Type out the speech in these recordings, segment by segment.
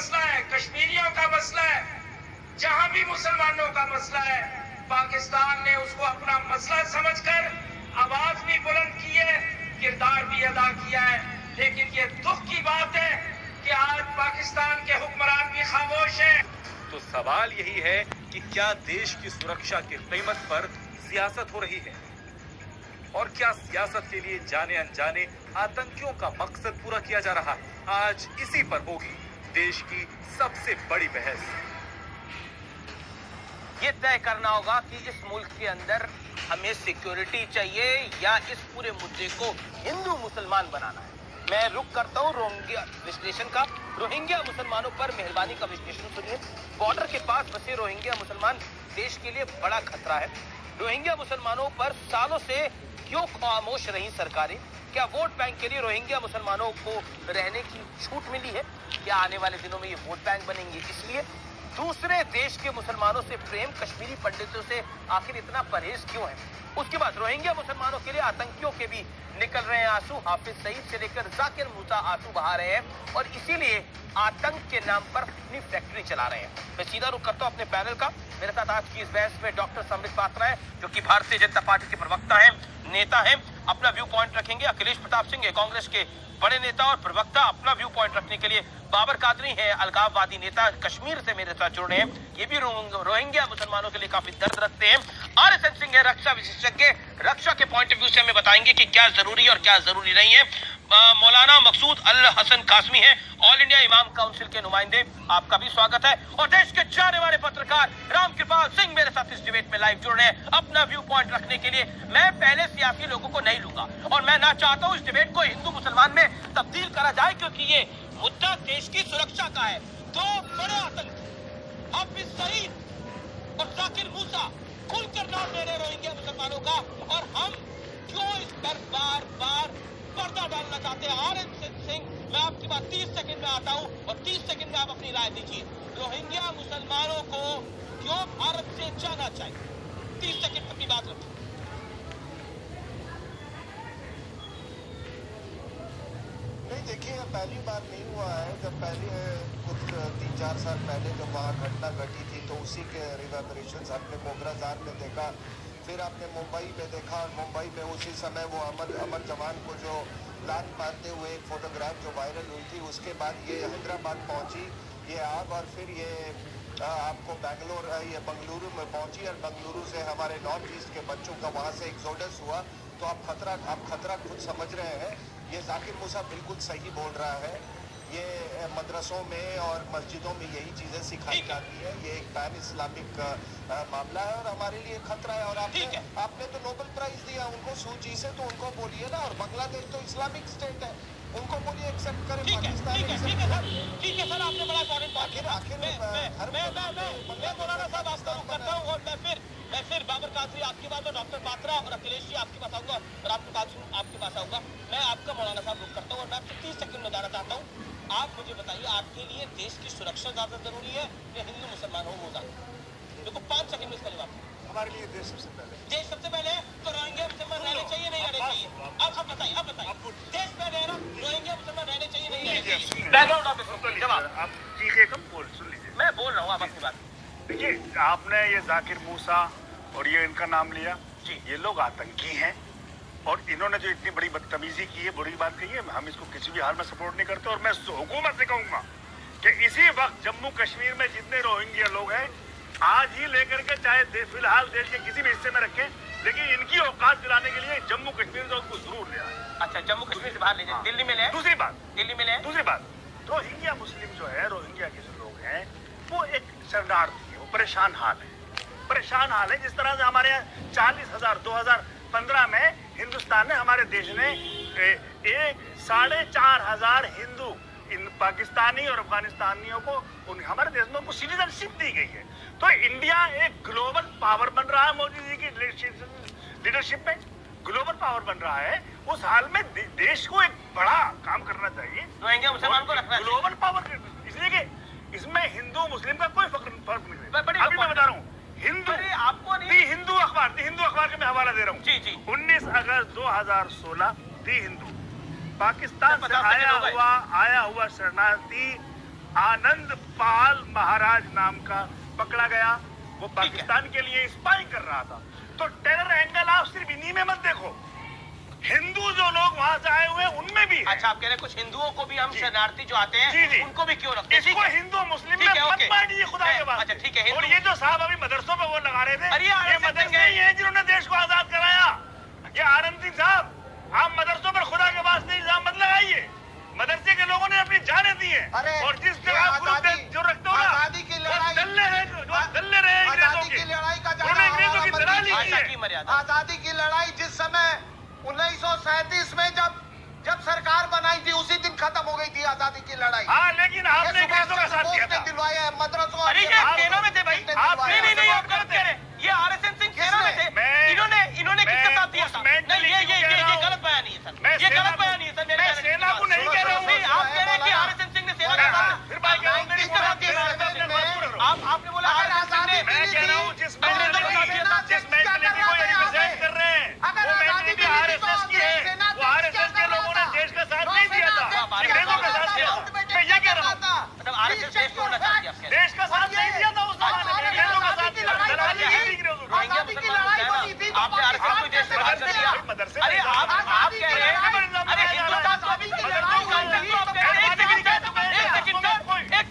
मसला है, कश्मीरियों का मसला है, जहां भी मुसलमानों का मसला है, पाकिस्तान ने उसको अपना मसला समझकर आवाज भी बुलंद की है, किरदार भी अदा किया है। लेकिन ये दुख की बात है कि आज पाकिस्तान के हुक्मरान भी खामोश हैं। तो सवाल यही है कि क्या देश की सुरक्षा की कीमत पर सियासत हो रही है, और क्या सियासत के लिए जाने अनजाने आतंकियों का मकसद पूरा किया जा रहा है। आज इसी पर होगी देश की सबसे बड़ी बहस। ये तय करना होगा कि इस मुल्क के अंदर हमें सिक्योरिटी चाहिए या इस पूरे मुद्दे को हिंदू मुसलमान बनाना है। मैं रुक करता हूँ रोहिंग्या विश्लेषण का। रोहिंग्या मुसलमानों पर मेहरबानी का विश्लेषण सुनिए। बॉर्डर के पास बसे रोहिंग्या मुसलमान देश के लिए बड़ा खतरा है। रोहिंग्या मुसलमानों पर सालों से क्यों खामोश रही सरकारें? क्या वोट बैंक के लिए रोहिंग्या मुसलमानों को रहने की छूट मिली है? क्या आने वाले दिनों में ये वोट बैंक बनेंगे? इसलिए दूसरे देश के मुसलमानों से प्रेम, कश्मीरी पंडितों से आखिर इतना परहेज क्यों है? उसके बाद रोहिंग्या मुसलमानों के लिए आतंकियों के भी निकल रहे हैं आंसू। हाफिज सईद से लेकर जाकिर मूसा आंसू बहा रहे हैं और इसीलिए आतंक के नाम पर अपनी फैक्ट्री चला रहे हैं। मैं सीधा रुख करता हूं अपने पैनल का। मेरे साथ आज की इस बहस में डॉक्टर संबित पात्रा है, जो कि भारतीय जनता पार्टी के प्रवक्ता हैं, नेता हैं, अपना व्यू पॉइंट रखेंगे। अखिलेश प्रताप सिंह है, कांग्रेस के बड़े नेता और प्रवक्ता, अपना व्यू पॉइंट रखने के लिए बाबर कादरी है, अलगाववादी नेता, कश्मीर से मेरे साथ जुड़ रहे हैं। ये भी रोहिंग्या मुसलमानों के लिए काफी दर्द रखते हैं। RSN सिंह है, रक्षा विशेषज्ञ, रक्षा के पॉइंट ऑफ व्यू से हमें बताएंगे कि क्या जरूरी और क्या जरूरी नहीं है। मौलाना मकसूद अल हसन कासमी है, ऑल इंडिया इमाम काउंसिल के नुमाइंदे, आपका भी स्वागत है। और देश के जाने वाले पत्रकार रामकृपाल सिंह मेरे साथ इस डिबेट में लाइव जुड़ रहे हैं अपना व्यू पॉइंट रखने के लिए। मैं पहले सियासी लोगों को नहीं लूंगा और मैं ना चाहता हूं इस डिबेट को हिंदू मुसलमान में तब्दील करा जाए, क्योंकि ये मुद्दा देश की सुरक्षा का है। दो बड़े आतंकी हाफिज सईद और जाकिर मूसा खुलकर नाम ले रहे रोहिंग्या मुसलमानों का, और हम क्यों इस पर बार बार पर्दा डालना चाहते हैं? RSN सिंह, मैं आपकी बात 30 सेकंड में आता हूं और 30 सेकंड में आप अपनी राय दीजिए। रोहिंग्या मुसलमानों को क्यों भारत से जाना चाहिए? 30 सेकंड अपनी बात रखिए। नहीं, देखिए, पहली बार नहीं हुआ है। जब पहले कुछ 3-4 साल पहले जब वहाँ घटना घटी थी तो उसी के रिवर्बरेशंस आपने कोकराझार में देखा, फिर आपने मुंबई में देखा, और मुंबई में उसी समय वो अमर जवान को जो लात मारते हुए एक फोटोग्राफ जो वायरल हुई थी, उसके बाद ये हैदराबाद पहुंची ये आग, और फिर ये आपको बंगलुरु में पहुंची, और बंगलुरु से हमारे नॉर्थ ईस्ट के बच्चों का वहाँ से एक्सोडस हुआ। तो आप खतरा खुद समझ रहे हैं। ये जाकिर मूसा बिल्कुल सही बोल रहा है। ये मदरसों में और मस्जिदों में यही चीज़ें सिखाई जाती है। ये एक पैन इस्लामिक मामला है और हमारे लिए खतरा है। और आपने तो नोबेल प्राइज दिया उनको सूची से, तो उनको बोलिए ना। और बांग्लादेश तो इस्लामिक स्टेट है, उनको बोलिए एक्सेप्ट करें। ठीक है सर, आपने बड़ा इंपॉर्टेंट बात किया। मैं मौलाना साहब आपका रुख करता हूँ, और मैं फिर बाबर कादरी आपकी बात, और डॉक्टर पात्रा और अखिलेश जी आपकी बात आऊंगा, और आपके पास आऊंगा। मैं आपका मौलाना साहब रुख करता हूँ और मैं आपसे 30 सेकंड में जाना चाहता हूँ। आप मुझे बताइए, आपके लिए देश की सुरक्षा ज्यादा जरूरी है या हिंदू मुसलमान हो वो ज्यादा? देखो 5 सेकंड में इसका जवाब। हमारे लिए देश सबसे पहले। देश सबसे पहले है, तो रोहिंग्या मुसलमान रहने चाहिए नहीं रहने चाहिए? अब बताइए देश पहले है ना, रोहिंग्या मुसलमान रहने चाहिए नहीं रहने चाहिए? बैकग्राउंड आप जवाब। आप चीखें कम सुन लीजिए। मैं बोल रहा हूँ, आप अपनी बात। देखिए, आपने ये जाकिर मूसा और ये इनका नाम लिया जी, ये लोग आतंकी हैं, और इन्होंने जो इतनी बड़ी बदतमीजी की है, बुरी बात कही है, हम इसको किसी भी हाल में सपोर्ट नहीं करते। और मैं हुकूमत से कहूंगा कि इसी वक्त जम्मू कश्मीर में जितने रोहिंग्या लोग हैं, आज ही लेकर के, चाहे फिलहाल देश के किसी भी हिस्से में रखें, लेकिन इनकी औकात दिलाने के लिए जम्मू कश्मीर से उनको जरूर ले आए। अच्छा, जम्मू कश्मीर से बाहर ले जाए, दिल्ली में ले। दूसरी बात, दिल्ली में ले। दूसरी बात, रोहिंग्या मुस्लिम जो है, रोहिंग्या के जो लोग हैं, वो एक शरणार्थी है, वो परेशान हाल है। जिस तरह से हमारे यहाँ 40,000 2015 में हिंदुस्तान ने, हमारे देश ने 4,500 हिंदू पाकिस्तानी और अफगानिस्तानियों को हमारे देश में उनको सिटीजनशिप दी गई है। तो इंडिया एक ग्लोबल पावर बन रहा है, मोदी जी की लीडरशिप में ग्लोबल पावर बन रहा है। उस हाल में देश को एक बड़ा काम करना चाहिए, रोहिंग्या मुसलमान को रखना ग्लोबल पावर, इसलिए कि इसमें हिंदू मुस्लिम का कोई फर्क नहीं है। अभी मैं बता रहा हूँ, आपको हिंदू अखबार का मैं हवाला दे रहा हूँ। जी। 19 अगस्त 2016 दी हिंदू, पाकिस्तान से आया हुआ शरणार्थी आनंद पाल महाराज नाम का पकड़ा गया। वो पाकिस्तान के लिए स्पाई कर रहा था। तो टेरर एंगल आप सिर्फ इन्हीं में मत देखो, हिंदू जो लोग वहां से आए हुए हैं उनमें भी है। अच्छा, आप कह रहे हैं कुछ हिंदुओं को भी हम शरणार्थी जो आते जी, जी। हैं उनको भी क्यों रखते हैं? इसको हिंदू मुस्लिम में मत बांटिए खुदा के बाद। अच्छा ठीक है। और ये जो साहब अभी मदरसों पे वो लगा रहे थे, अरे ये मदरसे ही हैं जिन्होंने देश को आजाद कराया। ये आनंद सिंह साहब, आप मदरसों पर खुदा के वास्ते इल्जाम मत लगाइए। मदरसे के लोगों ने अपनी जानें दी है। और जिस जगह जो रखते हो ना, आजादी की लड़ाई, दल्ले रहे अंग्रेजों के, उन्होंने अंग्रेजों की दलाली की है। आजादी की लड़ाई जिस समय 1937 में जब सरकार बनाई थी उसी दिन खत्म हो गई थी आजादी की लड़ाई। हाँ, लेकिन आपने अंग्रेजों का साथ दिया था। दिलवाया है मदरसों। अरे ये सेना में थे भाई। नहीं आप गलत कह रहे हैं। ये आरएसएन सिंह सेना में थे। इन्होंने किसका साथ दिया था? नहीं, ये गलत बयान नहीं है सर। ये गलत बयान नहीं है सर। मैं सेना को नहीं कह रहा हूँ। आप कह रहे हैं कि आरएसएन सिंह ने सेना का साथ फिर बात कह रहा हूँ, मेरी किसका साथ दिया? आपने बोला आरएसएन सिंह ने। मैं कह रहा हूँ जिस मेंटलिटी को ये रिप्रेजेंट कर रहे हैं वो मेंटलिटी आरएसएस की है। वो आरएसएस के लोगों ने देश का साथ नहीं दिया था, अंग्रेजों का साथ दिया था। मैं ये कह रहा हूँ, मतलब आरएसएस देश तोड़ना चाहती है। देश का साथ नहीं दिया था उस जमाने में, अंग्रेजों का साथ दिया था। दलाली की थी अंग्रेजों को। रोहिंग्या मुसलमान को कहना आपने आरएसएस को देश से बाहर कर दिया। अरे आप कह रहे हैं, अरे हिंदुस्तान को भी एक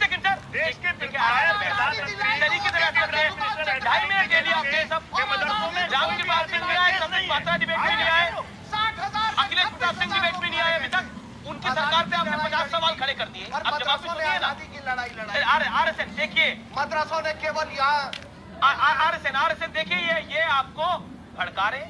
सेकंड सर, देश के तरीके से बात कर रहे हैं। 2.5 मिनट के लिए आपके सब जाम की बात नहीं आए, संबित पात्रा डिबेट में नहीं आए, अखिलेश प्रताप सिंह डिबेट में नहीं आए अभी तक। उनकी सरकार पे आपने 50 सवाल खड़े कर दिए। अब जवाब भी सुनिए ना। आरएसएन देखिए, मदरसों ने केवल यहाँ आरएसएन देखिए, ये आपको भड़का रहे,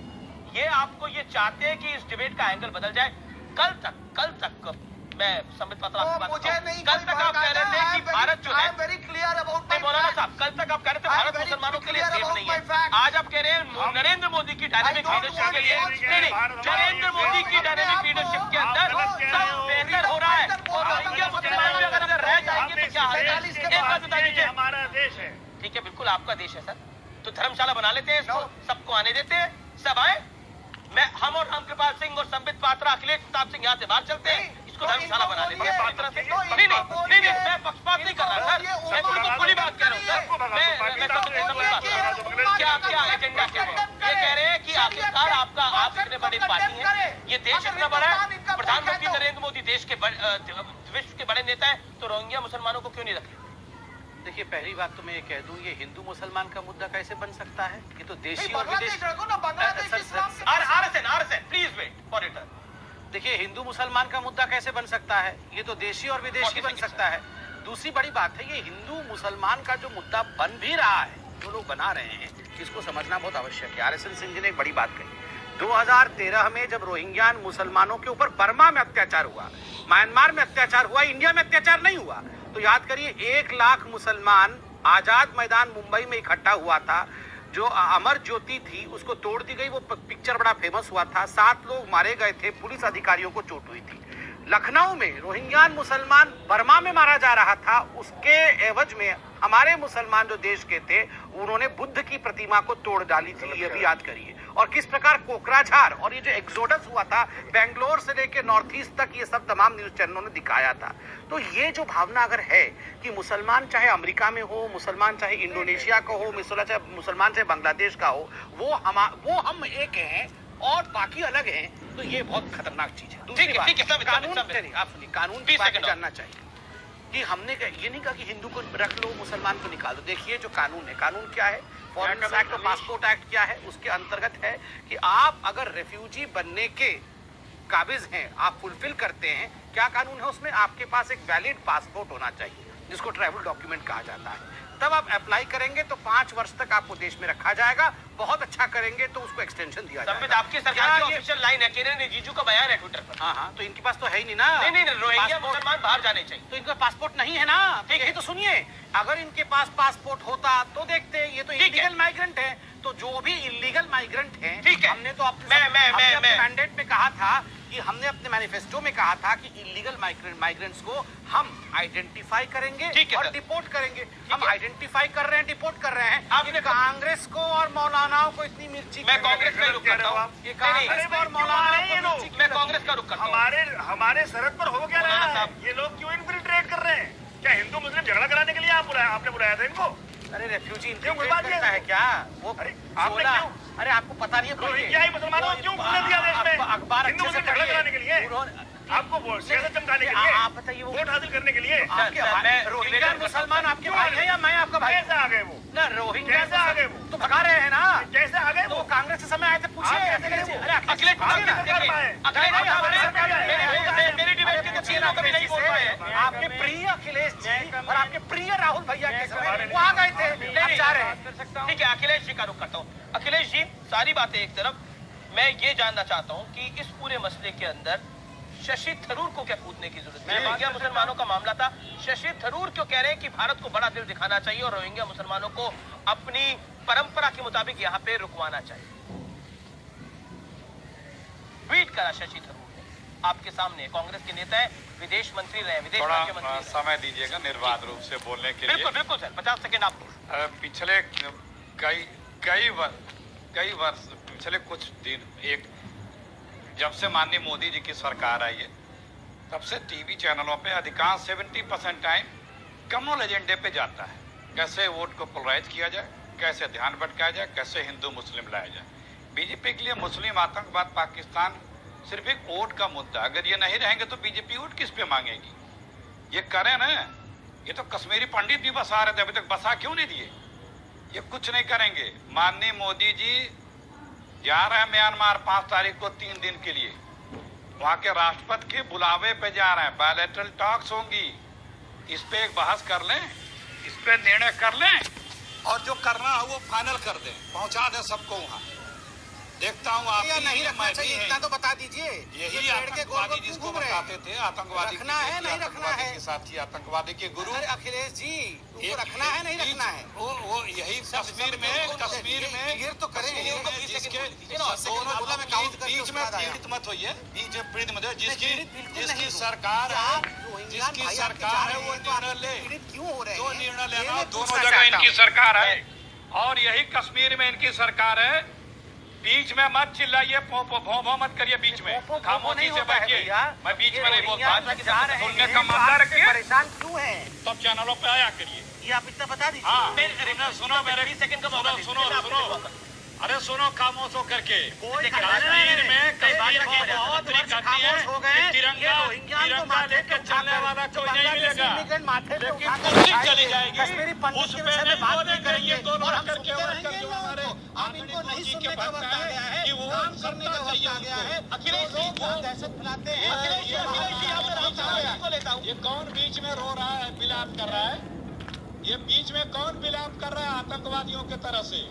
ये आपको ये चाहते हैं कि इस डिबेट का एंगल बदल जाए। कल तक मैं संबित पात्रा आपकी बात मुझे नहीं, कल तक आप कह रहे थे कि भारत जो है, वेरी क्लियर अबाउट नहीं मौलाना साहब, कल तक आप कह रहे थे भारत मुसलमानों के लिए सेफ नहीं है। आज आप कह रहे हैं नरेंद्र मोदी की डायनेमिक लीडरशिप के लिए, नहीं, नरेंद्र मोदी की डायनेमिक लीडरशिप के अंदर सब बेहतर हो रहा है। और रोहिंग्या मुसलमान भी अगर रह जाएंगे तो क्या हाल है? एक बात बता दीजिए। हमारा देश है। ठीक है, बिल्कुल आपका देश है सर, तो धर्मशाला बना लेते हैं, सबको आने देते हैं, सब आए। हम और रामकृपाल सिंह और संबित पात्रा, अखिलेश प्रताप सिंह यहाँ से बाहर चलते हैं, इसको धर्मशाला बना लेते हैं। नहीं, मैं पक्षपात नहीं कर रहा सर, मैं बिल्कुल खुली बात कह रहा हूँ सर। क्या एजेंडा क्या है? ये कह रहे हैं कि आखिरकार आप इतने बड़ी पार्टी है, ये देश इतना बड़ा है, प्रधानमंत्री नरेंद्र मोदी देश के विश्व के बड़े नेता है, तो रोहिंग्या मुसलमानों को क्यों नहीं रखे? देखिए, पहली बात तो मैं ये कह दूं, ये हिंदू मुसलमान का मुद्दा कैसे बन सकता है? ये तो देशी और विदेशी। RSN please wait for it. देखिए, हिंदू मुसलमान का मुद्दा कैसे बन सकता है? ये तो देशी और विदेशी बन सकता है। दूसरी बड़ी बात है, ये हिंदू मुसलमान का जो मुद्दा बन भी रहा है, जो लोग बना रहे हैं, इसको समझना बहुत आवश्यक है। आरएसएन सिंह जी ने एक बड़ी बात कही, 2013 में जब रोहिंग्या मुसलमानों के ऊपर बर्मा में अत्याचार हुआ, म्यांमार में अत्याचार हुआ, इंडिया में अत्याचार नहीं हुआ। तो याद करिए, 1 लाख मुसलमान आजाद मैदान मुंबई में इकट्ठा हुआ था। जो अमर ज्योति थी उसको तोड़ दी गई, वो पिक्चर बड़ा फेमस हुआ था। 7 लोग मारे गए थे, पुलिस अधिकारियों को चोट हुई थी। लखनऊ में रोहिंग्या मुसलमान बर्मा में मारा जा रहा था, उसके एवज में हमारे मुसलमान जो देश के थे उन्होंने बुद्ध की प्रतिमा को तोड़ डाली थी, ये भी याद करिए। और किस प्रकार कोकराझार और ये जो एक्सोडस हुआ था बेंगलोर से लेकर नॉर्थ ईस्ट तक, ये सब तमाम न्यूज चैनलों ने दिखाया था। तो ये जो भावना अगर है कि मुसलमान चाहे अमेरिका में हो, मुसलमान चाहे इंडोनेशिया का हो, मुसलमान चाहे बांग्लादेश का हो, वो हम एक हैं और बाकी अलग हैं, तो ये बहुत खतरनाक चीज है। दूसरी बात, कानून, आप सुनिए, कानून की बात जानना चाहिए कि हमने ये नहीं कहा कि हिंदू को रख लो मुसलमान को निकाल दो। देखिए, जो कानून है, कानून क्या है? फॉरेन एक्ट और पासपोर्ट एक्ट क्या है? उसके अंतर्गत है कि आप अगर रेफ्यूजी बनने के काबिज हैं, आप फुलफिल करते हैं, क्या कानून है उसमें? आपके पास एक वैलिड पासपोर्ट होना चाहिए, जिसको ट्रैवल डॉक्यूमेंट कहा जाता है। तब आप अप्लाई करेंगे तो 5 वर्ष तक आपको देश में रखा जाएगा। बहुत अच्छा करेंगे तो उसको एक्सटेंशन दिया जाएगा। आपकी सरकार की ऑफिशियल लाइन है, किरण रिजिजू का बयान है ट्विटर पर। हाँ, तो इनके पास तो है ही नहीं ना। नहीं, रोहिंग्या मुसलमान बाहर जाने चाहिए, तो इनका पासपोर्ट नहीं है ना। ठीक है, तो सुनिए, अगर इनके पास पासपोर्ट होता तो देखते। ये तो इलीगल माइग्रेंट है, तो जो भी इलीगल माइग्रेंट हैं, ठीक है, हमने तो अपने मैंडेट में कहा था कि हमने अपने मैनिफेस्टो में कहा था कि इलीगल माइग्रेंट्स को हम आइडेंटिफाई करेंगे और डिपोर्ट करेंगे। हम आइडेंटिफाई कर रहे हैं, डिपोर्ट कर रहे हैं। अब कांग्रेस को और मौलानाओं को इतनी मिर्ची, मैं कांग्रेस का रुख करता हूँ, ये कांग्रेस को और मौलानाओं को, मैं कांग्रेस का रुख करता हूँ। हमारे सरहद पर हो गया ना, ये लोग क्यों इन्फिल्ट्रेट कर रहे हैं? क्या हिंदू बुलाया था इनको? अरे रेफ्यूजी क्यों बुलवा दिया करता है क्या वो? अरे आपने क्यों? अरे आपको पता नहीं है रोहिंग्या मुसलमानों को क्यों बुला दिया देश में? अखबार हिंदू मुस्लिम झगड़ा कराने के लिए, आपको सियासत चमकाने के लिए, आप बताइए वो वोट हासिल करने के लिए। रोहिंग्या मुसलमान आपके भाई हैं या मैं आपका भाई? कैसे आ गए वो? ना रोहिंग्या कैसे आ गए वो? तो भगा रहे हैं ना। कैसे आ गए तो वो? कांग्रेस के समय आए थे, पूछिए। अरे अखिलेश मेरी डिबेट के कभी नहीं बोल पाए। आपके प्रिय अखिलेश जी और आपके प्रिय राहुल भैया के समय वो आ गए थे, आप जा रहे हैं। ठीक है, अखिलेश जी का रुख करता हूँ। अखिलेश जी, सारी बातें एक तरफ, मैं ये जानना चाहता हूँ कि इस पूरे मसले के अंदर शशि थरूर को क्या कूदने की जरूरत है? रोहिंग्या मुसलमानों का मामला था, शशि थरूर क्यों कह रहे हैं कि भारत को बड़ा दिल दिखाना चाहिए और रोहिंग्या मुसलमानों को अपनी परंपरा के मुताबिक यहाँ पे रुकवाना चाहिए? ट्वीट करा शशि थरूर ने, आपके सामने। कांग्रेस के नेता है, विदेश मंत्री रहे, विदेश राज्य मंत्री रहे। समय दीजिएगा निर्बाध रूप से बोलने के लिए। बिल्कुल बिल्कुल सर, 50 सेकंड आप। पिछले कई वर्ष, पिछले कुछ दिन, जब से माननीय मोदी जी की सरकार आई है, तब से टीवी चैनलों पे अधिकांश 70% टाइम कम्युनल एजेंडे पे जाता है। कैसे वोट को पोलराइज किया जाए, कैसे ध्यान भटकाया जाए, कैसे हिंदू मुस्लिम लाया जाए। बीजेपी के लिए मुस्लिम आतंकवाद पाकिस्तान सिर्फ एक वोट का मुद्दा। अगर ये नहीं रहेंगे तो बीजेपी वोट किस पे मांगेगी? ये करें ना। ये तो कश्मीरी पंडित भी बसा रहे थे, अभी तक बसा क्यों नहीं दिए? ये कुछ नहीं करेंगे। माननीय मोदी जी जा रहे हैं म्यांमार 5 तारीख को 3 दिन के लिए। वहां के राष्ट्रपति के बुलावे पे जा रहे हैं, बायलैटरल टॉक्स होंगी। इस पे एक बहस कर लें, इस पे निर्णय कर लें और जो करना है वो फाइनल कर दें, पहुंचा दें सबको वहां। देखता हूँ आप नहीं रखना चाहिए, इतना तो बता दीजिए। यही आतंकवादी जिसको बताते थे, आतंकवादी रखना है नहीं रखना है, के साथी आतंकवादी के गुरु। अखिलेश जी, रखना है नहीं रखना है, वो यही कश्मीर में ये तो करेंगे। जिसके बीच में पीड़ित मत होइए, बीच में पीड़ित मत होइए। जिसकी सरकार है वो निर्णय ले, क्यों हो रहे हैं? जो निर्णय लेना दोनों जगह इनकी सरकार है और यही कश्मीर में इनकी सरकार है। बीच में मत चिल्लाइए, भों मत करिए, बीच में खामोशी से बैठिए। मैं बीच में नहीं बोलता, उनके का मामला रखिए। परेशान क्यों है? सब चैनलों पे आया करिए। ये आप इतना बता दीजिए। हाँ, सुनो मेरे 20 सेकंड का मौका दीजिए। सुनो। अरे सुनो, खामोश होकर के। कश्मीर में बहुत खामोश हो गए। तिरंगा लेके चलने वाला कोई नहीं मिलेगा, लेकिन कुर्सी चली जाएगी कश्मीरी पंडित उस के पे विषय में नहीं बात बोलेंगे। करेंगे। ये दोनों और हम करके सुनते वर्कर रहेंगे जो हमारे हम इनको नहीं मोदी के सुनने का भक्त वक्त आ गया है, कि वो काम करने का वक्त आ गया है। अखिलेश जी लोग दहशत फैलाते हैं। अखिलेश जी यहाँ पे राम साहब को लेता हूँ। ये कौन बीच में रो रहा है, विलाप कर रहा है? ये बीच में कौन विलाप कर रहा है आतंकवादियों के तरह से?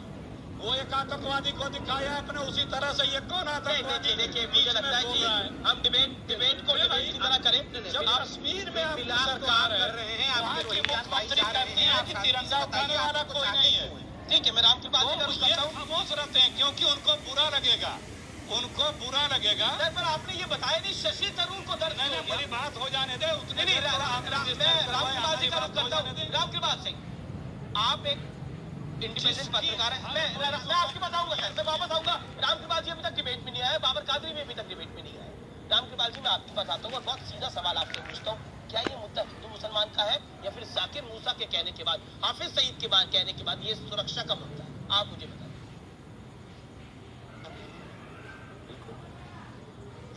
वो एक आतंकवादी को दिखाया अपने, उसी तरह से ये कौन आतंकवादी? देखिए, मुझे लगता है कि हम डिबेट को डिबेट की तरह करें। जब कश्मीर में आपकी सरकार कर रहे हैं, वहाँ की मुख्यमंत्री कहती है कि तिरंगा उठाने वाला कोई नहीं है। ठीक है, मैं राम की बात करता हूँ। खामोश रहते हैं क्योंकि उनको बुरा लगेगा, पर आपने ये बताया नहीं शशि थरूर को दर्द नहीं, पूरी बात हो जाने दे। रामकृपाल सिंह, आप एक इंडिपेंडेंट पत्रकार है। मैं आपकी बताऊंगा सर, मैं वापस आऊंगा। रामकृपाल जी अभी तक डिबेट में नहीं आया, बाबर कादरी भी अभी तक डिबेट में नहीं आया। रामकृपाल जी, मैं आपके पास आता हूँ और बहुत सीधा सवाल आपसे पूछता हूँ, क्या ये मुद्दा हिंदू मुसलमान का है या फिर जाकिर मूसा के कहने के बाद, हाफिज सईद के बाद कहने के बाद ये सुरक्षा का मुद्दा है? आप मुझे बताएं।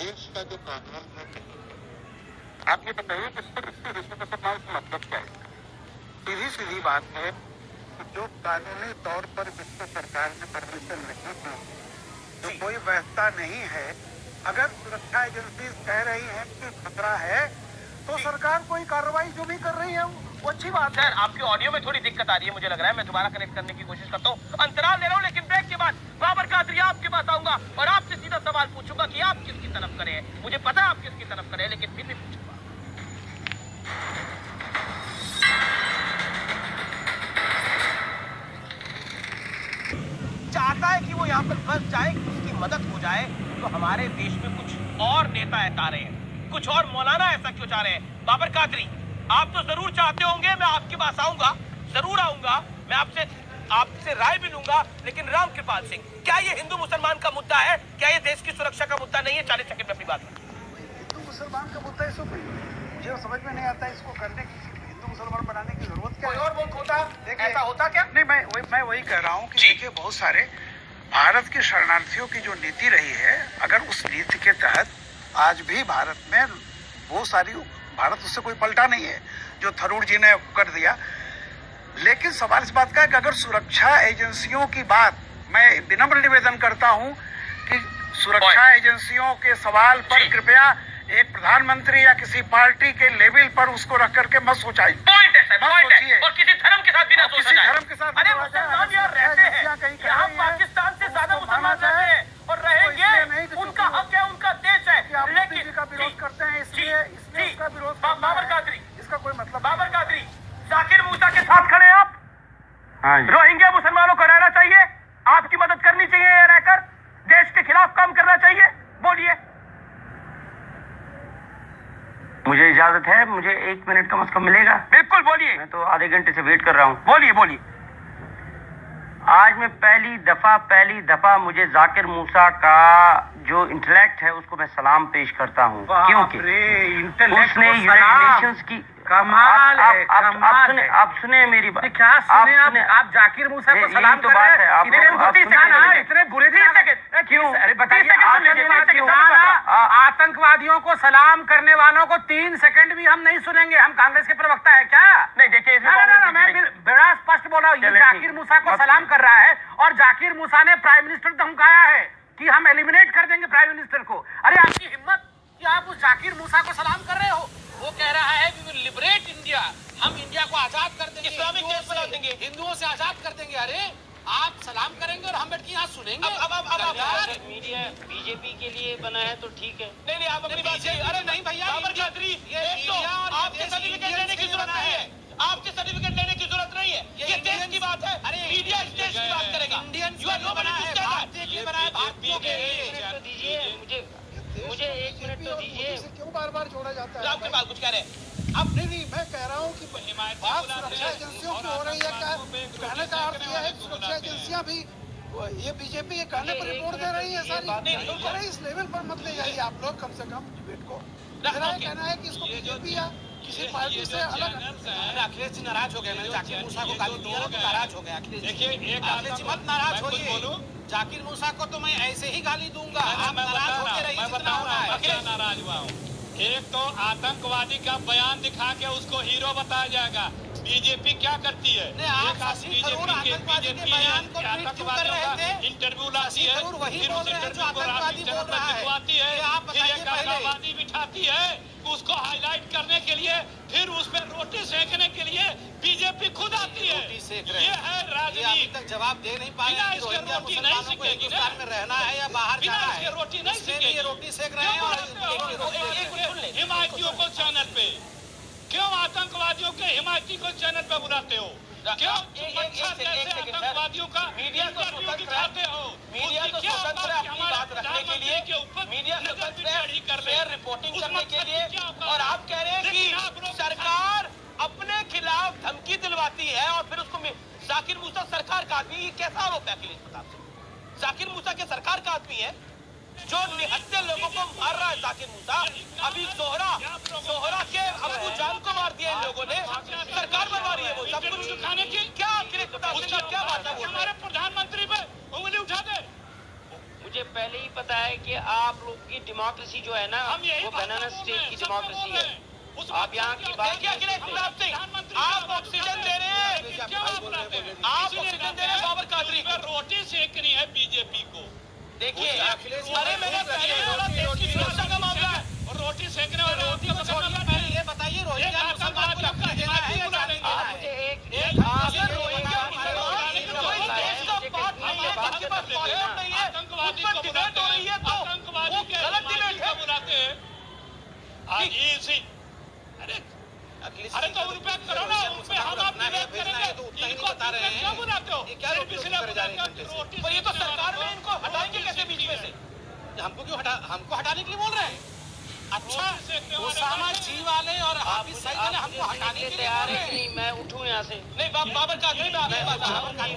देश का जो कानून है, आप ये बताइए कि मतलब क्या है? सीधी बात है कि जो कानूनी तौर पर जिसको सरकार ने परमिशन नहीं दी, जो कोई व्यवस्था नहीं है, अगर सुरक्षा एजेंसी कह रही है कि खतरा है, तो सरकार कोई कार्रवाई जो भी कर रही है वो अच्छी बात है। सर, आपके ऑडियो में थोड़ी दिक्कत आ रही है, मुझे लग रहा है। मैं दोबारा कनेक्ट करने की कोशिश करता हूँ। अंतराल ले रहा हूँ, लेकिन ब्रेक के बाद बाबर कादरी आपके पास आऊंगा और आपसे सीधा सवाल पूछूंगा कि आप किसकी तरफ खड़े हैं। मुझे पता है आप किसकी तरफ खड़े हैं, लेकिन फिर भी पूछूंगा। चाहता है कि वो यहाँ पर फंस जाए, उसकी मदद हो जाए, तो हमारे देश में कुछ और नेता ऐसा रहे हैं, कुछ और मौलाना ऐसा क्यों चाह रहे हैं? बाबर कादरी, आप तो जरूर चाहते होंगे, मैं आपके पास आऊंगा, जरूर आऊंगा, मैं आपसे राय भी लूंगा, लेकिन रामकृपाल सिंह, क्या ये हिंदू मुसलमान का मुद्दा है? क्या ये देश की सुरक्षा का मुद्दा नहीं है? 40 सेकंड में अपनी बात। हिंदू मुसलमान का मुद्दा इसको मुझे समझ में नहीं आता इसको करने की। हिंदू मुसलमान बनाने की जरूरत क्या कोई है? और मुल्क होता, देखिए, ऐसा होता क्या? नहीं, मैं वही कह रहा हूँ कि देखिए, बहुत सारे भारत के शरणार्थियों की जो नीति रही है, अगर उस नीति के तहत आज भी भारत में बहुत सारी, भारत उससे कोई पलटा नहीं है जो थरूर जी ने कर दिया। लेकिन सवाल इस बात का है कि अगर सुरक्षा एजेंसियों की बात, मैं विनम्र निवेदन करता हूं कि सुरक्षा एजेंसियों के सवाल पर कृपया एक प्रधानमंत्री या किसी पार्टी के लेवल पर उसको रख करके मत सोचाइए। पॉइंट है सर, मत पॉइंट है। सोचिए। और किसी धर्म के साथ भी ना सोचा किसी जाए। धर्म के साथ अरे ना सोचा जाए। मुसलमान यहाँ रहते हैं, कहीं कह यहाँ रही हैं, पाकिस्तान से ज्यादा उसको मुसलमान माना रहते जाए। हैं और इसलिए नहीं रहेंगे। कि उनका हक है, उनका देश है। आप मोदी जी लेकिन का विरोध करते हैं, इसलिए इसका विरोध करना बाबर है। कादरी, इसका कोई मतलब बाबर कादरी, जाकिर मूसा के साथ खड़े हैं आप। हाँ जी। रोहिंग्या मुसलमानों को रहना चाहिए, आपकी मदद करनी चाहिए, ये रहकर देश के खिलाफ काम करना चाहिए। बोलिए। मुझे इजाजत है, मुझे 1 मिनट कम से कम मिलेगा? बिल्कुल बोलिए। मैं तो आधे घंटे से वेट कर रहा हूँ। बोलिए बोलिए। आज मैं पहली दफा मुझे जाकिर मूसा का जो इंटेलेक्ट है उसको मैं सलाम पेश करता हूँ, क्योंकि उसने यूनाइटेड नेशंस की कमाल है, कमाल है। आप सुने मेरी बात। क्या सुने आप जाकिर मूसा को सलाम तो कर बात रहे है। हैं। आप इतने बुरे क्यों? अरे बताइए, क्यों? आतंकवादियों को सलाम करने वालों को 3 सेकंड भी हम नहीं सुनेंगे। हम कांग्रेस के प्रवक्ता है क्या? नहीं देखिए, मैं बड़ा स्पष्ट बोल रहा हूँ। ये जाकिर मूसा को सलाम कर रहा है और जाकिर मूसा ने प्राइम मिनिस्टर धमकाया है कि हम एलिमिनेट कर देंगे प्राइम मिनिस्टर को। अरे आपकी हिम्मत कि आप उस जाकिर मूसा को सलाम कर रहे हो। वो कह रहा है वी विल लिबरेट इंडिया, हम इंडिया को आजाद कर देंगे, इस्लामिक देश बना देंगे, हिंदुओं से आजाद कर देंगे। अरे आप सलाम करेंगे और हम बैठ के यहाँ सुनेंगे। अब मीडिया बीजेपी के लिए बना है तो ठीक है। नहीं आप अपनी बात सही। अरे नहीं भैया, बाबर कादरी, एक तो आपके सर्टिफिकेट लेने की जरूरत नहीं है, आपके सर्टिफिकेट लेने की जरूरत नहीं है। ये देश की बात है। अरे मीडिया इस देश की बात करेगा। इंडियन यू आर नो बना है, भारतीय के लिए बना है, भारतीयों के लिए। दीजिए मुझे 1 मिनट तो दीजिए। क्यों बार बार जोड़ा जाता है? आपके पास कुछ कह रहे हैं? अब नहीं, मैं कह रहा हूँ कि बात सुरक्षा एजेंसियों की हो रही है। क्या कहने का अर्थ यह है कि सुरक्षा एजेंसियां भी ये बीजेपी के कहने पर रिपोर्ट दे रही है सारी। तो कह रहे इस लेवल पर मत ले जाइए आप लोग, कम से कम डिबेट को। मेरा ये कहना है कि इसको बीजेपी या किसी पार्टी से अलग। अखिलेश जी नाराज हो गए। मैंने जाकिर मूसा को गाली दिया तो नाराज हो गए अखिलेश जी। मत नाराज होइए। जाकिर मूसा को तो मैं ऐसे ही गाली दूंगा। आप नाराज होते रहिए जितना होना है। क्या नाराज हुआ हूँ? एक तो आतंकवादी का बयान दिखा के उसको हीरो बताया जाएगा। बीजेपी क्या करती है? इंटरव्यू लाती है, वही फिर बोल उस रहे हैं जो इंटरव्यू को आतंकवादी बोल रहा है। दिखवाती है, आप फिर बताइए एक पहले। आतंकवादी बिठाती है, उसको हाईलाइट करने के लिए, फिर उस पर रोटी सेकने के लिए बीजेपी खुद आती है। रोटी सेक रहे ये हैं। है ये राजनीति। अभी तक जवाब दे नहीं पाए बिना कि इसके रोहिंग्या रोटी नहीं मुसलमानों को सीखेगी ना। हिंदुस्तान में रहना है या बाहर बिना जाना इसके है। रोटी नहीं इसलिए सीखेगी। ये रोटी सेक रहे हैं। और हिमायतियों को चैनल पे क्यों आतंकवादियों के हिमायती को चैनल पे बुलाते हो? क्यों आतंकवादियों का मीडिया तो स्वतंत्र है। हो? मीडिया तो स्वतंत्र है अपनी बात रखने के लिए। मीडिया स्वतंत्र है शेयर रिपोर्टिंग करने के लिए। और आप कह रहे हैं कि सरकार अपने खिलाफ धमकी दिलवाती है और फिर उसको जाकिर मूसा सरकार का आदमी। ये कैसा आरोप है अखिलेश प्रताप सिंह? जाकिर मूसा के सरकार का आदमी है जो निहत्थे लोगों को मार रहा है। जाकिर मूसा अभी सोहरा के अब्बू जान को मार दिया इन लोगों ने। सरकार बनवा रही है वो सब कुछ दिखाने की। क्या अखिलेश प्रताप सिंह का क्या बात है? हमारे प्रधानमंत्री पे उंगली उठा दे। मुझे पहले ही पता है कि आप लोग की डेमोक्रेसी जो है ना, वो बनाना स्टेट की डेमोक्रेसी है। आप यहाँ की बात देखिए अखिलेश प्रताप सिंह, आप ऑक्सीजन दे रहे हैं, आप ऑक्सीजन दे रहे हैं बाबर कादरी को। रोटी सेकनी है बीजेपी को। देखिए अरे मैंने पहले बोला देश की सुरक्षा का मामला है। और रोटी सेकने वाले रोटी को छोड़िए, पहले ये बताइए रोहिंग्या मुसलमान को अपना देना है या नहीं देना है? अगर रोहिंग्या मुसलमान कोई देश का पार्ट नहीं है, आपके पास पासपोर्ट नहीं है, उस पर डिबेट हो रही है तो वो गलत डिबेट है। बुलाते हैं आज इसी। अरे तो उन पे करो ना, उन पे हम आप डिबेट करेंगे तो उतना ही इनको नहीं बता रहे हैं। क्यों बुलाते हो? ये क्या रोटी करे जा रहे हैं घंटे से? रोटी पर ये तो सरकार में इनको हटाएंगे कैसे बीच में से? हमको हटाने के लिए बोल रहे हैं? अच्छा, उसामा जी वाले और हाफिज सईद वाले हमको हटाने के लिए तैयार बोल है रहे कि हैं? नहीं? मैं उठूं यहाँ से? नहीं बाबर कादरी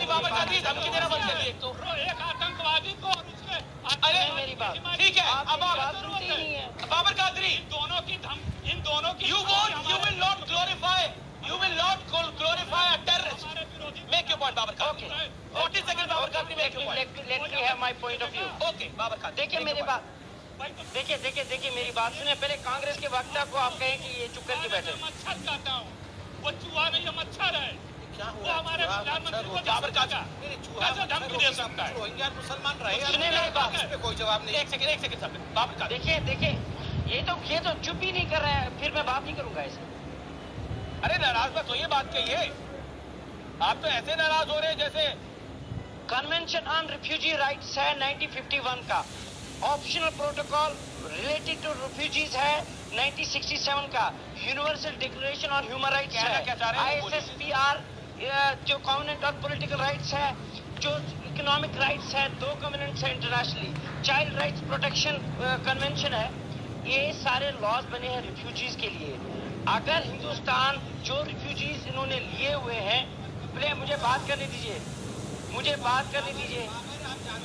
बाबर कादरी धमकी देना बंद करिए। एक तो एक आतंकवादी को और उसके अरे मेरी बात ठीक है। अब बात सुनती नहीं है। बाबर कादरी इन दोनों की you will not glorify point Babar Qadri 40 second Babar Qadri make your point let me have my point of view. Okay Babar Qadri देखिए मेरी बात, देखिए मेरी बात सुने। पहले कांग्रेस के वक्ता को आप कहें कि ये चुप करके बैठे। मच्छर काटा हूँ, वो चूहा नहीं है, मच्छर है। क्या वो हमारे प्रधानमंत्री को बाबर कैसे कादरी कैसे धमकी दे सकता है? रोहिंग्या मुसलमान रहे, सुनिए मेरी बात, इस पे कोई जवाब नहीं। एक सेकंड साहब, बाबर कादरी देखिए ये तो चुप ही नहीं कर रहा है, फिर मैं बात नहीं करूंगा ऐसे। अरे नाराज मत होइए, बात कहिए। आप तो ऐसे नाराज हो रहे हैं जैसे कन्वेंशन ऑन रिफ्यूजी राइट्स है 1951 का, optional protocol related to refugees है 1967 का, universal declaration on human rights है, ISSPR जो कॉन्वेंट ऑन पॉलिटिकल राइट्स है, जो इकोनॉमिक राइट्स है, 2 कन्वेंट्स है internationally, child rights protection convention है। ये सारे लॉज बने हैं रिफ्यूजीज के लिए। अगर हिंदुस्तान जो रिफ्यूजीज इन्होंने लिए हुए हैं, प्लीज मुझे बात करने दीजिए,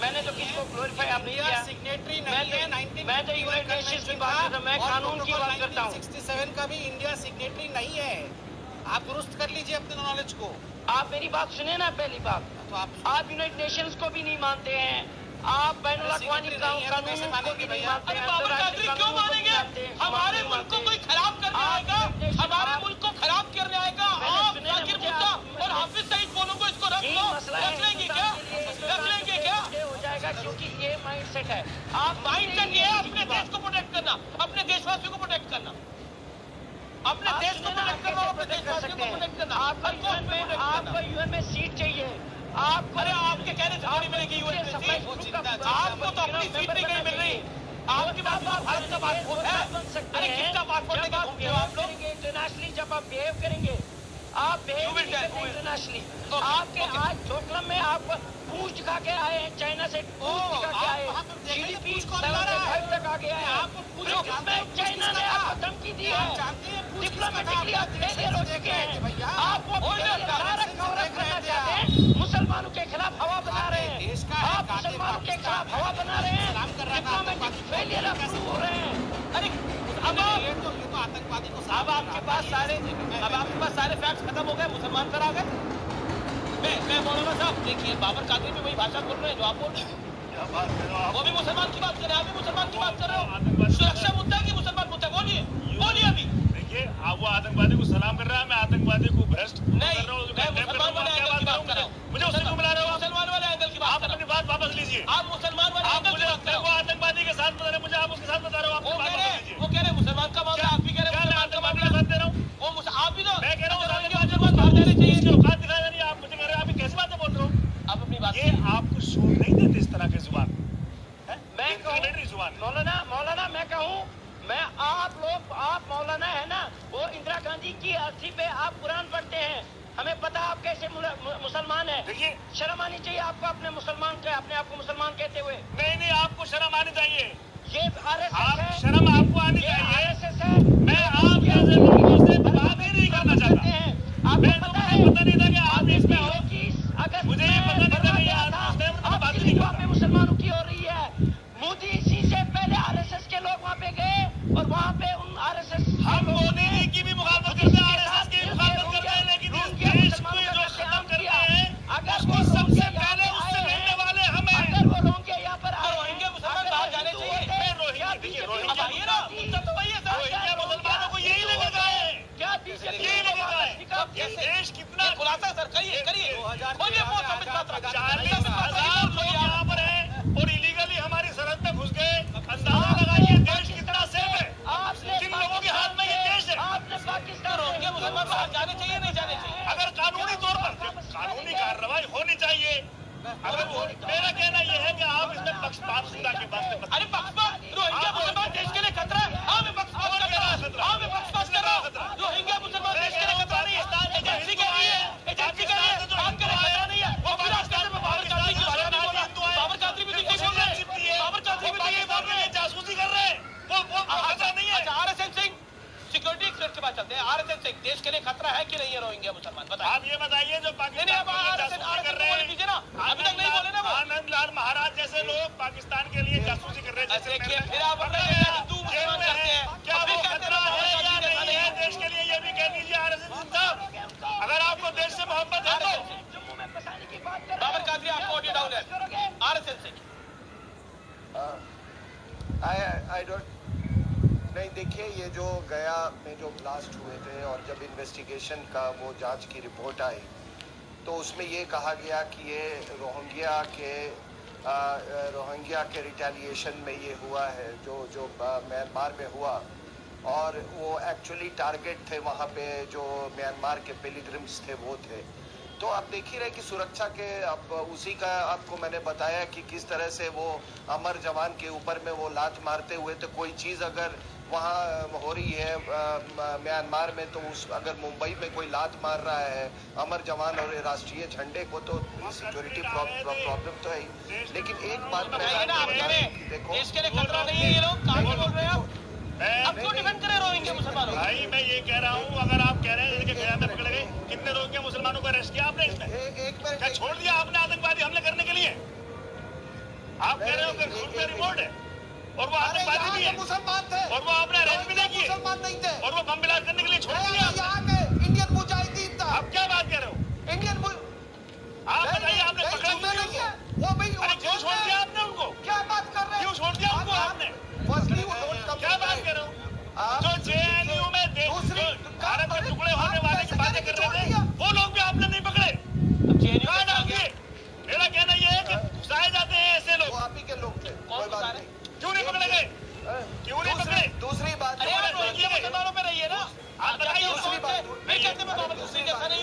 मैंने तो किसी को ग्लोरीफाई आप नहीं किया। सिग्नेटरी मैं तो यूनाइटेड नेशंस की बात करता हूं, मैं कानून की बात करता हूं। 67 का भी इंडिया सिग्नेटरी नहीं है। आप दुरुस्त कर लीजिए अपने नॉलेज को। आप मेरी बात सुने ना, पहली बात तो आप यूनाइटेड नेशंस को भी नहीं मानते हैं, आप बैनुल-अक़वामी कानून को भी नहीं मानते हैं। बाबर कादरी क्यों मानेंगे? हमारे मुल्क को कोई खराब करने आएगा, हमारे मुल्क को खराब करने आएगा। आप जाकिर मुद्दा और हाफिज सईद बोलो को इसको रख लो, रख लेंगे क्या? हो जाएगा, क्योंकि ये माइंड सेट है। आप माइंड सेट ये है अपने देश को प्रोटेक्ट करना, अपने देशवासियों को प्रोटेक्ट करना, अपने देश को प्रोटेक्ट करना, अपने देशवासियों को प्रोटेक्ट करना। आपको यूएन में सीट चाहिए, आप अरे आपके कहने से थोड़ी मिलेगी यूएन में सीट। आपको तो अपनी सीट नहीं कहीं मिल रही। आपके पास भारत का पासपोर्ट है। अरे कितना पासपोर्ट लेके घूमते हो आप लोग? इंटरनेशनली जब आप बिहेव करेंगे, आप बिहेव इंटरनेशनली। आपके आज चोटलम में आप पूछ दिखा के आए हैं, चाइना से पूछ दिखा के आए हैं, GDP 75 तक आ गया है। चाइना ने आपको धमकी दी है, डिप्लोमेटिकली आप फेलियर हो चुके हैं। आप वो कवरअप करना चाहते हैं, मुसलमानों के खिलाफ हवा बना रहे हैं, आप मुसलमानों के खिलाफ हवा बना रहे हैं, डिप्लोमेटिक फेलियर आप प्रूव हो रहे हैं। अरे अब आतंकवादी को अब आपके पास सारे फैक्ट्स खत्म हो गए, मुसलमान पर आ गए। मैं मौलाना साहब देखिए, बाबर कादरी भी वही भाषा बोल रहे हैं जो आप बोल रहे हैं। वो भी मुसलमान की बात कर रहे हैं, आप भी मुसलमान की बात कर रहे हो। सुरक्षा मुद्दा की मुसलमान मुद्दा बोलिए अभी। देखिए आप वो आतंकवादी को सलाम कर रहा है, मैं आतंकवादी को भ्रष्ट नहीं, मैं मुसलमान वाले एंगल की बात कर रहा हूँ। मुझे उससे क्यों मिला रहे हो? मुसलमान वाले एंगल की बात कर रहा हूँ। अपनी बात वापस लीजिए। आप मुसलमान वाले एंगल की बात कर रहे हो। वो आतंकवादी के साथ बता रहे, मुझे आप उसके साथ बता रहे हो। वो कह रहे मुसलमान का मामला, आप भी कह रहे हैं मुसलमान का मामला। साथ दे रहा हूँ, आप भी तो मैं कह रहा हूँ मुसलमान बाहर जाने चाहिए। उसकी औकात दिखाया नहीं, आप मुझे कह रहे हैं आप कैसी बातें बोल रहे हो? आप अपनी बात ये आपको सूट नहीं देते इस तरह के जुबान। मैं जुबान मौलाना मैं कहूँ, मैं आप मौलाना है ना, वो इंदिरा गांधी की अर्थी पे आप कुरान पढ़ते हैं, हमें पता आप कैसे मुसलमान हैं। देखिए शर्म आनी चाहिए आपको अपने आप को मुसलमान कहते हुए। नहीं, आपको शर्म आनी चाहिए। ये RSS है, शर्म आपको आनी चाहिए। RSS है। मैं आप जैसे लोगों से बात ही नहीं करना चाहता। आपको पता नहीं था कि आप इसमें हो। अगर मुझे ये पता नहीं था कि आप किसी को अपने मुसलमानों की हो रही है। मोदी जी से पहले RSS के लोग वहाँ पे गए और वहाँ पे उन RSS हम मोदी जी की भी मुखालफत करते हैं, RSS की भी मुखालफत करते हैं, लेकिन इस देश को जो खत्म करते हैं उसको सबसे पहले उससे लड़ने वाले हम हैं। अगर वो रोहिंग्या यहाँ पर रोहिंग्या मुसलमान बाहर जाने चाहिए। रोहिंग्या मुसलमानों को यही लगेगा है, क्या यही लगेगा है। ये देश कितना खुलासा सर करिए 40,000 लोग यहाँ पर हैं और इलीगली हमारी सरहद में घुस गए। अंदाजा लगाइए देश कितना सेफ है, किन लोगों के हाथ में ये देश है। आपने पाकिस्तान रोहिंग्या मुसलमान बाहर जाने चाहिए नहीं जाने चाहिए? अगर कानूनी तौर पर कानूनी कार्रवाई होनी चाहिए। अगर मेरा कहना यह है कि आप इसमें पक्षपात सुविधा के वास्ते अरे पक्षपात, रोहिंग्या मुसलमान देश के लिए खतरा है। हाँ मैं पक्षपात कर रहा हूँ, रोहिंग्या मुसलमान देश के लिए खतरा नहीं है। एजेंसी कह रही है, काम करे खतरा नहीं है। वो फिर आजकल में बाबर कादरी की भाषा नहीं बोल रहा, बाबर कादरी भी यही बोल रहे हैं, बाबर कादरी भी यही बोल रहे हैं, जासूसी कर रहे हैं। वो खतरा नहीं है। RSS सिंह सिक्योरिटी एक्सपर्ट के पास चलते हैं। RSS सिंह देश के लिए खतरा है कि नहीं है रोहिंग्या मुसलमान? बताइए। आप ये बताइए जो पाकिस्तान कर रहे हैं, दीजिए ना, अभी तक नहीं बोले ना वो। आनंद लाल महाराज जैसे लोग पाकिस्तान के लिए जासूसी कर रहे हैं। देखिए फिर आप हिंदू मुसलमान करते हैं, क्या वो खतरा है या नहीं है देश के लिए, ये भी कह दीजिए RSS साहब। अगर आपको देश से मोहब्बत है तो जम्मू में आई डोंट नहीं, देखिए ये जो गया में जो ब्लास्ट हुए थे और जब इन्वेस्टिगेशन का वो जांच की रिपोर्ट आई तो उसमें ये कहा गया कि ये रोहिंग्या के रिटेलिएशन में ये हुआ है जो म्यांमार में हुआ, और वो एक्चुअली टारगेट थे वहाँ पे जो म्यांमार के पिलग्रिम्स थे वो थे। तो आप देख ही रहे कि सुरक्षा के अब उसी का आपको मैंने बताया कि किस तरह से वो अमर जवान के ऊपर में वो लात मारते हुए, तो कोई चीज़ अगर वहाँ हो रही है म्यांमार में, तो उस अगर मुंबई में कोई लात मार रहा है अमर जवान और राष्ट्रीय झंडे को, तो सिक्योरिटी प्रॉब्लम तो है ही। लेकिन एक बात देखो, इसके लिए खतरा नहीं है, ये लोग कहाँ बोल रहे हैं अब क्यों डिफेंड करें रोहिंग्या मुसलमानों? भाई मैं ये कह रहा हूँ, अगर आप कह रहे हैं कि गया में पकड़े गए, कितने रोहिंग्या मुसलमानों को अरेस्ट किया आपने इसमें? क्या छोड़ दिया आपने आतंकवादी हमले करने के लिए? आप कह रहे हो कि झूठ में रिपोर्ट है और वो आतंकवादी भी है, मुसलमान थे और वो आपने अरेस्ट भी नहीं किए, मुसलमान नहीं थे, और वो बम ब्लास्ट करने के लिए छोड़ दिया आपने। इंडियन मुजाहिदीन था। आप क्या बात कर रहे हो? इंडियन आप बताइए, आपने पकड़ा नहीं है वो भाई, क्यों छोड़ दिया आपने उनको? क्या बात कर रहे हैं? क्यों छोड़ दिया उनको आपने? क्या बात कर रहे हो? जो जेएनयू में भारत के टुकड़े होने वाले की बातें कर रहे थे, वो लोग भी आपने नहीं पकड़े। कहाँ डाल दिए? मेरा कहना ये है कि घुसाए जाते हैं ऐसे लोग। आप ही के लोग थे, कोई बात नहीं। क्यों नहीं पकड़े गए? क्यों नहीं पकड़े? दूसरी बात, मुसलमानों पे रही है ना, आप बताइए। दूसरी बात,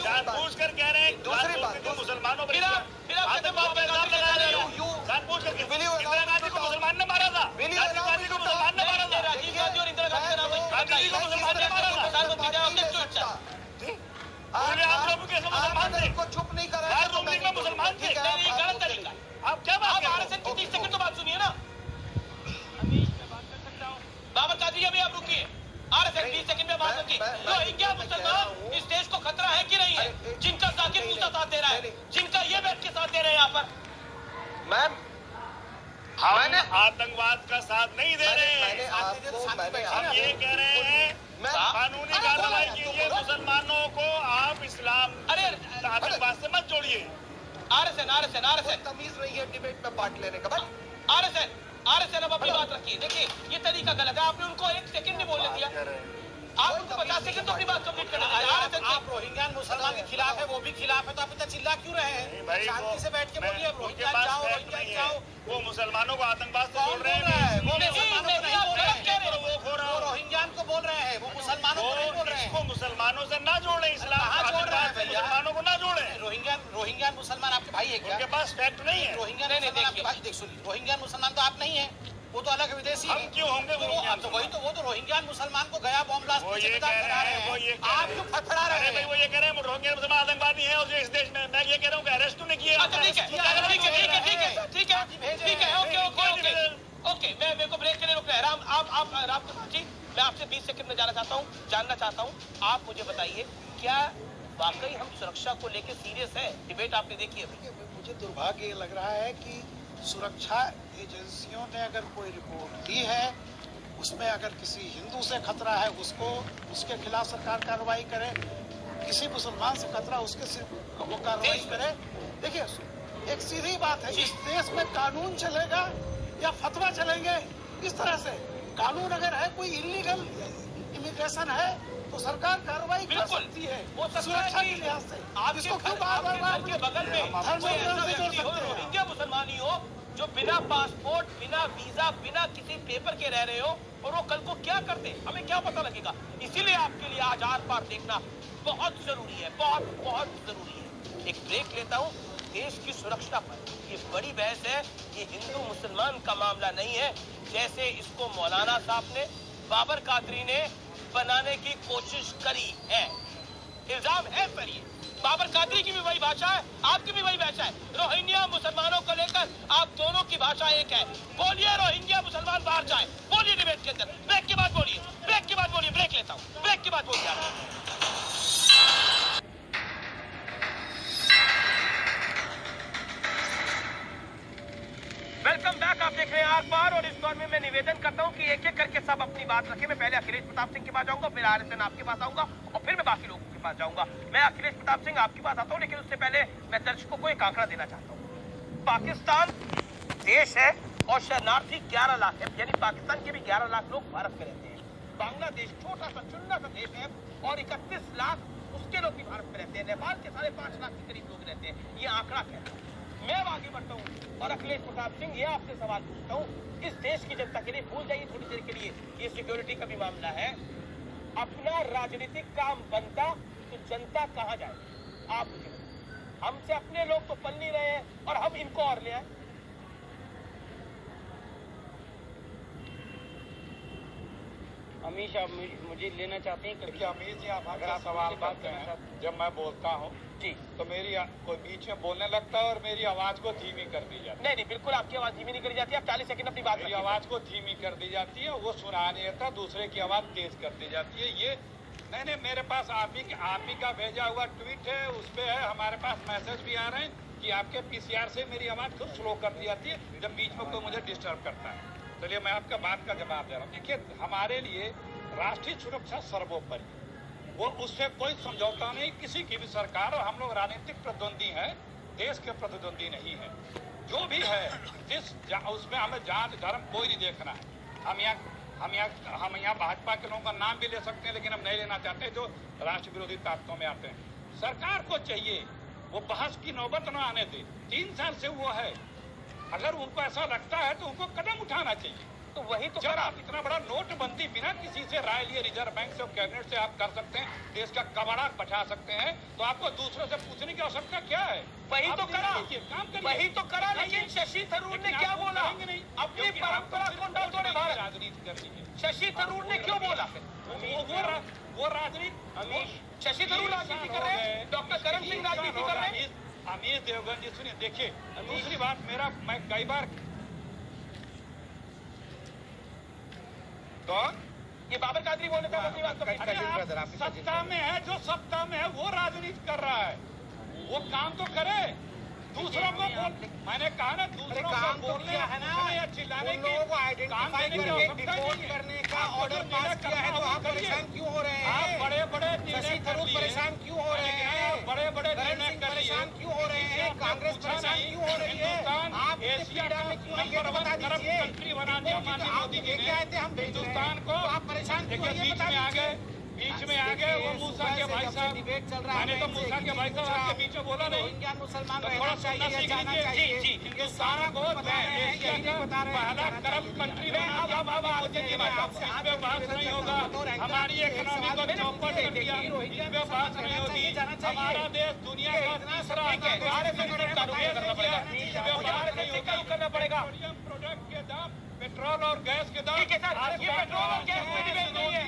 जानबूझ कर कह रहे हैं, दूसरी बात मुसलमानों पर आतंकवाद का इल्जाम लगा रहे हो, जानबूझ कर। इंदिरा गांधी को मुसलमान ने मारा था, राजीव गांधी को मुसलमान ने मारा था, राजीव गांधी और इंदिरा गांधी गांधी जी को मुसलमान ने मारा था। आप लोग कैसे मुसलमान थे? चुप नहीं कर रहे, रूमिंग में मुसलमान थे। गलत तरीका। आप क्या बात कर रहे हो? आरएसएन की 30 सेकंड तो बात सुनिए ना। बाबर कादरी, अभी आप रुकिए। आरएसएन 20 सेकंड में बात रखिए। रोहिंग्या मुसलमान इस देश को खतरा है कि नहीं है? जिनका जाकिर मूसा साथ दे रहा है, जिनका ये बैठ के साथ दे रहे हैं यहाँ पर। मैम, हम आतंकवाद का साथ नहीं दे रहे हैं। हम ये कह रहे हैं कानूनी कार्रवाई कीजिए, मुसलमानों को आप इस्लाम आतंकवाद से मत जोड़िए। आरएसएन तमीज नहीं है डिबेट में पार्ट लेने का। आरएसएन अब अपनी बात रखिए। देखिए ये तरीका गलत है, आपने उनको 1 सेकंड नहीं बोलने दिया, आप उनको 50 सेकंड तो अपनी बात कंप्लीट करना चाहिए। आप रोहिंग्या मुसलमान के खिलाफ है, वो भी खिलाफ है, तो आप इतना चिल्ला क्यों रहे हैं? शांति से बैठ के बोलिए, रोहिंग्या जाओ, रोहिंग्या जाओ। वो मुसलमानों को आतंकवाद से जोड़ रहे हैं, वो रोहिंग्यान को बोल रहे हैं, वो मुसलमानों को नहीं बोल रहे हैं। वो मुसलमानों से ना जोड़े, इस्लाम आतंकवाद से मुसलमानों को ना जोड़े। रोहिंग्या मुसलमान आपके भाई है क्या? उनके पास फैक्ट नहीं है। रोहिंग्या देख सुनिए, रोहिंग्या मुसलमान तो आप नहीं है, वो तो अलग विदेशी हम क्यों होंगे? तो वही तो, वो तो रोहिंग्या मुसलमान को गया बॉम्ब ब्लास्ट वो ये कह रहे हैं, आप क्यों फड़फड़ा रहे हैं? वो ये कह रहे हैं रोहिंग्या मुसलमान आतंकवादी है, और जो इस देश में, मैं ये कह रहा हूँ कि अरेस्ट नहीं किए। ओके, मैं मेरे को ब्रेक के लिए रुकना है। राम जी, मैं आपसे 20 सेकंड में जानना चाहता हूँ, आप मुझे बताइए, क्या वाकई हम सुरक्षा को लेकर सीरियस है? डिबेट आपने देखी है। मुझे दुर्भाग्य लग रहा है कि सुरक्षा एजेंसियों ने अगर कोई रिपोर्ट दी है, उसमें अगर किसी हिंदू से खतरा है, उसके खिलाफ सरकार कार्रवाई करे, किसी मुसलमान से खतरा, उसके सिर्फ वो कार्रवाई करे। देखिए, एक सीधी बात है, इस देश में कानून चलेगा या फतवा चलेंगे? इस तरह से कानून अगर है, कोई इलीगल इमिग्रेशन है तो सरकार कार्रवाई कर सकती है, वो सुरक्षा के लिहाज से। आप इसको क्यों बार-बार के बगल में रोहिंग्या मुसलमान ही हो, जो बिना पासपोर्ट, बिना वीजा, बिना किसी पेपर के रह रहे हो, और वो कल को क्या करते, हमें क्या पता लगेगा? इसीलिए आपके लिए आज आर पार देखना बहुत जरूरी है, बहुत जरूरी है। एक ब्रेक लेता हूँ। देश की सुरक्षा पर ये बड़ी बहस है, ये हिंदू मुसलमान का मामला नहीं है, जैसे इसको मौलाना साहब ने, बाबर कादरी ने बनाने की कोशिश करी है। इल्जाम है पर ये बाबर कादरी की भी वही भाषा है, आपकी भी वही भाषा है। रोहिंग्या मुसलमानों को लेकर आप दोनों की भाषा एक है। बोलिए रोहिंग्या मुसलमान बाहर जाए, बोलिए डिबेट के अंदर। ब्रेक के बाद बोलिए, ब्रेक लेता हूँ, ब्रेक के बाद बोलिए। वेलकम बैक, आप देख रहे हैं आर पार, और इस दौर में मैं निवेदन करता हूं कि एक एक करके सब अपनी बात रखें। मैं पहले अखिलेश प्रताप सिंह के पास जाऊंगा, फिर आरएसएन आपके पास आऊंगा, और फिर मैं बाकी लोगों के पास जाऊंगा। मैं अखिलेश प्रताप सिंह आपके पास आता हूं, लेकिन उससे पहले मैं दर्शकों को एक आंकड़ा देना चाहता हूं। पाकिस्तान देश है और शरणार्थी 11 लाख है, यानी पाकिस्तान के भी 11 लाख लोग भारत में रहते हैं। बांग्लादेश छोटा सा चुन्ना सा देश है और 31 लाख उसके लोग भी भारत में रहते हैं। नेपाल के 5.5 लाख के करीब लोग रहते हैं, ये आंकड़ा कहता है। मैं अब आगे बढ़ता हूँ और अखिलेश प्रताप सिंह, ये आपसे सवाल पूछता हूँ, इस देश की जनता के लिए, भूल जाइए थोड़ी देर के लिए ये सिक्योरिटी का भी मामला है, अपना राजनीतिक काम बनता तो जनता कहाँ जाए? आप हमसे अपने लोग तो पल नहीं रहे हैं और हम इनको और ले आए। अमीश, आप मुझे लेना चाहते हैं? देखिए अमीश जी, आप अगर आप सवाल करते हैं, जब मैं बोलता हूँ जी तो मेरी कोई बीच में बोलने लगता है और मेरी आवाज को धीमी कर दी जाती है। नहीं, बिल्कुल आपकी आवाज धीमी नहीं करी जाती। आप 40 सेकंड अपनी बात, मेरी आवाज को धीमी कर दी जाती है, वो सुना नहीं देता, दूसरे की आवाज तेज कर दी जाती है। ये नहीं, मेरे पास आप ही का भेजा हुआ ट्वीट है, उस पे है, हमारे पास मैसेज भी आ रहे हैं कि आपके पीसीआर से मेरी आवाज खुद स्लो कर दी जाती है जब बीच में कोई मुझे डिस्टर्ब करता है। चलिए मैं आपका बात का जवाब दे रहा हूँ। देखिए, हमारे लिए राष्ट्रीय सुरक्षा सर्वोपरि, वो उससे कोई समझौता नहीं, किसी की भी सरकार, और हम लोग राजनीतिक प्रतिद्वंदी हैं, देश के प्रतिद्वंदी नहीं है। जो भी है उसमें हमें जात धर्म कोई नहीं देखना है। हम यहाँ भाजपा के लोगों का नाम भी ले सकते हैं, लेकिन हम नहीं लेना चाहते जो राष्ट्र विरोधी ताकतों में आते हैं। सरकार को चाहिए वो बहस की नौबत न आने दे। 3 साल से वो है, अगर उनको ऐसा लगता है तो उनको कदम उठाना चाहिए। तो वही तो जब आप इतना बड़ा नोटबंदी बिना किसी से राय लिए रिजर्व बैंक से और कैबिनेट से आप कर सकते हैं, देश का कबाड़ा बचा सकते हैं, तो आपको दूसरों से पूछने की आवश्यकता क्या है? वही तो करा, वही तो करा। लेकिन शशि थरूर ने क्या बोला? अपनी परंपरा को न तोड़े भारत, राजनीति करनी है। शशि थरूर ने क्यों बोला? वो राजनीति, शशि थरूर राजनीति कर रहे हैं, डॉक्टर करण सिंह राजनीति कर रहे हैं। अमीश देवगन जी सुनिए, देखिए दूसरी बात, मैं कई बार कौन ये बाबर कादरी बोले थे, अपनी बात सत्ता में है, जो सत्ता में है वो राजनीति कर रहा है, वो काम तो करे। दूसरों को मैंने कहा ना, दूसरों को बोलने है ना, या चिल्लाने की, लोगों को आइडेंटिफाई करके डिपोर्ट करने का ऑर्डर पास किया है, तो आप परेशान क्यों हो रहे हैं? आप बड़े-बड़े शशि थरूर परेशान क्यों हो रहे हैं? बड़े-बड़े निर्णय परेशान क्यों हो रहे हैं? कांग्रेस परेशान क्यों हो रही है? आप एशिया में क्यों नहीं, ये तो बता दीजिए। कंट्री बना दिया माननीय मोदी जी ने हिंदुस्तान को। आप परेशान क्यों? देखिए बीच में आ गए वो मूसा के भाई साहब, मैंने तो मूसा के भाई साहब आपके बीच में बोला नहीं। मुसलमान थोड़ा सुनना सीख लीजिए। हिंदुस्तान को एशिया का पहला करप्ट कंट्री बना दिया माननीय मोदी जी ने। इस पे बात नहीं होगा। हमारी इकोनॉमी को चौपट कर दिया, इस पे बात नहीं होगी। हमारा देश दुनिया का तीसरा करना पड़ेगा। प्रोडक्ट के दाम, पेट्रोल और गैस के दाम, ये पेट्रोल और गैस पर डिबेट नहीं है,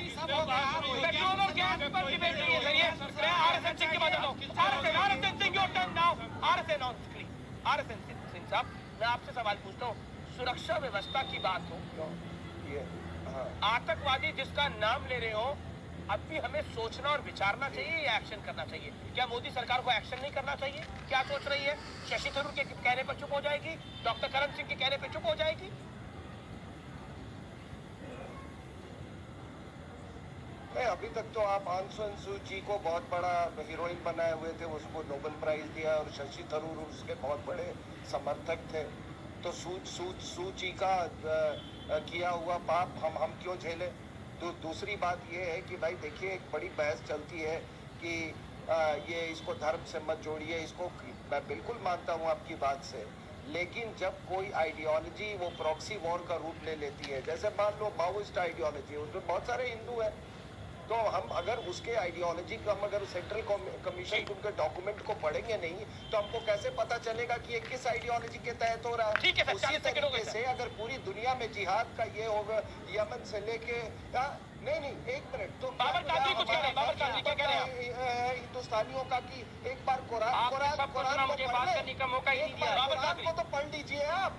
पेट्रोल और गैस पर डिबेट नहीं है। सर, मैं आरएसएन सिंह के बाद RSN Singh your turn now. RSN Singh साहब, मैं आपसे सवाल पूछता हूँ, सुरक्षा व्यवस्था की बात हो, आतंकवादी जिसका नाम ले रहे हो, अब भी हमें सोचना और विचारना चाहिए या एक्शन करना चाहिए? क्या मोदी सरकार को एक्शन नहीं करना चाहिए? क्या सोच रही है? शशि थरूर के कहने पर चुप हो जाएगी? डॉक्टर करण सिंह के कहने पर चुप हो जाएगी? नहीं, अभी तक तो आप आंग सान सू की को बहुत बड़ा हीरोइन बनाए हुए थे, उसको नोबेल प्राइज दिया, और शशि थरूर उसके बहुत बड़े समर्थक थे। तो सू की का किया हुआ पाप हम क्यों झेले? दूसरी बात ये है कि भाई देखिए, एक बड़ी बहस चलती है कि ये इसको धर्म से मत जोड़िए, इसको मैं बिल्कुल मानता हूँ आपकी बात से, लेकिन जब कोई आइडियोलॉजी वो प्रॉक्सी वॉर का रूप ले लेती है, जैसे मान लो माओइस्ट आइडियोलॉजी, उसमें बहुत सारे हिंदू हैं, तो हम अगर उसके आइडियोलॉजी को, हम अगर सेंट्रल कमीशन उनके डॉक्यूमेंट को पढ़ेंगे नहीं, तो हमको कैसे पता चलेगा कि ये किस आइडियोलॉजी के तहत हो रहा है? ठीक है, उसी तरीके से अगर पूरी दुनिया में जिहाद का ये होगा, यमन से लेके नहीं, एक मिनट, तो बाबर कादरी कुछ कह रहे हैं, बाबर कादरी क्या कह रहे हैं हिंदुस्तानियों का कि एक बार कुरान को तो पढ़ लीजिए आप,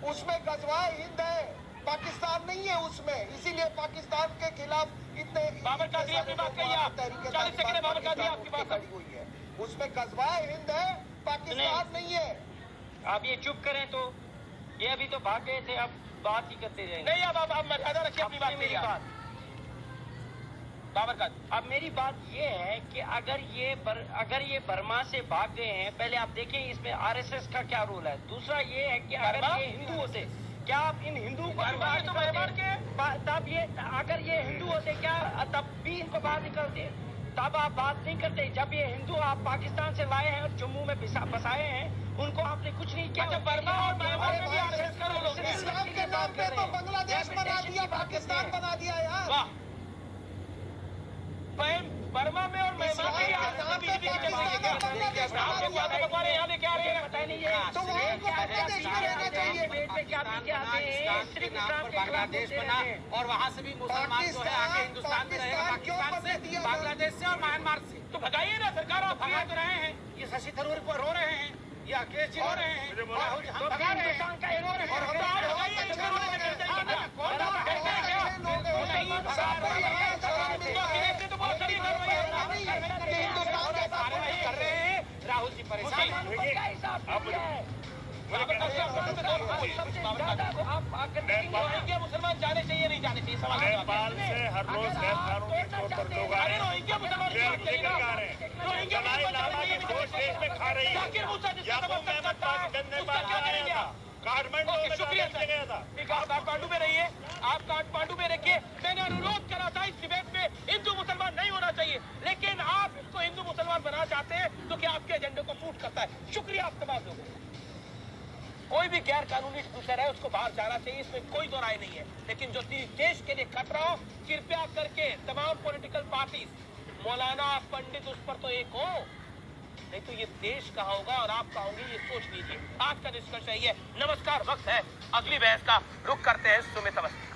उसमें गजवाए हिंद है, पाकिस्तान नहीं है उसमें, इसीलिए पाकिस्तान के खिलाफ इतने बाबर कादरी अपनी बात कहिए आप, 40 सेकंड बाबर कादरी आपकी बात खड़ी हुई है, उसमें गजवाए हिंद है, पाकिस्तान नहीं है। आप ये चुप करें तो ये अभी तो भाग गए थे, अब बात ही करते रहेंगे। नहीं, अब मर्यादा रखिए अपनी बात, मेरी बात। बाबर का अब मेरी बात ये है कि अगर ये बर्मा से भाग गए हैं, पहले आप देखें इसमें आरएसएस का क्या रोल है। दूसरा ये है कि अगर ये हिंदू होते, क्या आप इन हिंदुओं को तब ये अगर ये हिंदू होते क्या तब भी इनको बाहर निकलते? तब आप बात नहीं करते। जब ये हिंदू आप पाकिस्तान से लाए हैं और जम्मू में बसाए हैं, उनको आपने कुछ नहीं किया। बर्मा और म्यांमार में भी आरएसएस का रोल है। इस्लाम के नाम पे तो बांग्लादेश बना दिया, पाकिस्तान बना दिया यार। वाह, बर्मा में और म्यांमार में यहाँ लेके आ रहे हैं, पता नहीं है तो वो उनको बांग्लादेश में रहना चाहिए। बांग्लादेश बना और वहाँ से भी मुसलमान जो है आके हिंदुस्तान में रहेगा, पाकिस्तान से, बांग्लादेश से और म्यांमार से। तो भगाइए ना, सरकार आप भगा तो रहे हैं। ये शशि थरूर पर रो रहे हैं, ये अखिलेश जी रो रहे हैं, हम भगा रहे हैं। हिंदुस्तान का हीरो है। राहुल जी परेशान रोहिंग्या मुसलमान जाने चाहिए नहीं जाने चाहिए, सवाल नेपाल से हर रोज गैर कानूनी तौर पर लोग आ रहे हैं। रोहिंग्या मुसलमान लेकर आ रहे हैं। दलाई लामा की खोज देश में खा रही है। या तो मैं नेपाल आया था, काठमांडू में शुक्रिया गया था। आप काठमांडू में रहिए, आप काठमांडू में रखिए। मैंने अनुरोध करा था इस डिबेट में हिंदू मुसलमान नहीं होना चाहिए, लेकिन आप इसको हिंदू मुसलमान बनाना चाहते हैं तो क्या आपके एजेंडे को फूट करता है। शुक्रिया आप तमाम लोगों को। कोई भी गैर कानूनी घुसर है उसको बाहर जाना चाहिए, इसमें कोई दो राय नहीं है। लेकिन जो देश के लिए खतरा हो, कृपया करके तमाम पॉलिटिकल पार्टी, मौलाना पंडित उस पर तो एक हो, नहीं तो ये देश का होगा और आप कहोगे, ये सोच लीजिए। आज का निष्कर्ष है ये। नमस्कार, वक्त है अगली बहस का। रुक करते हैं सुमित अवस्थी।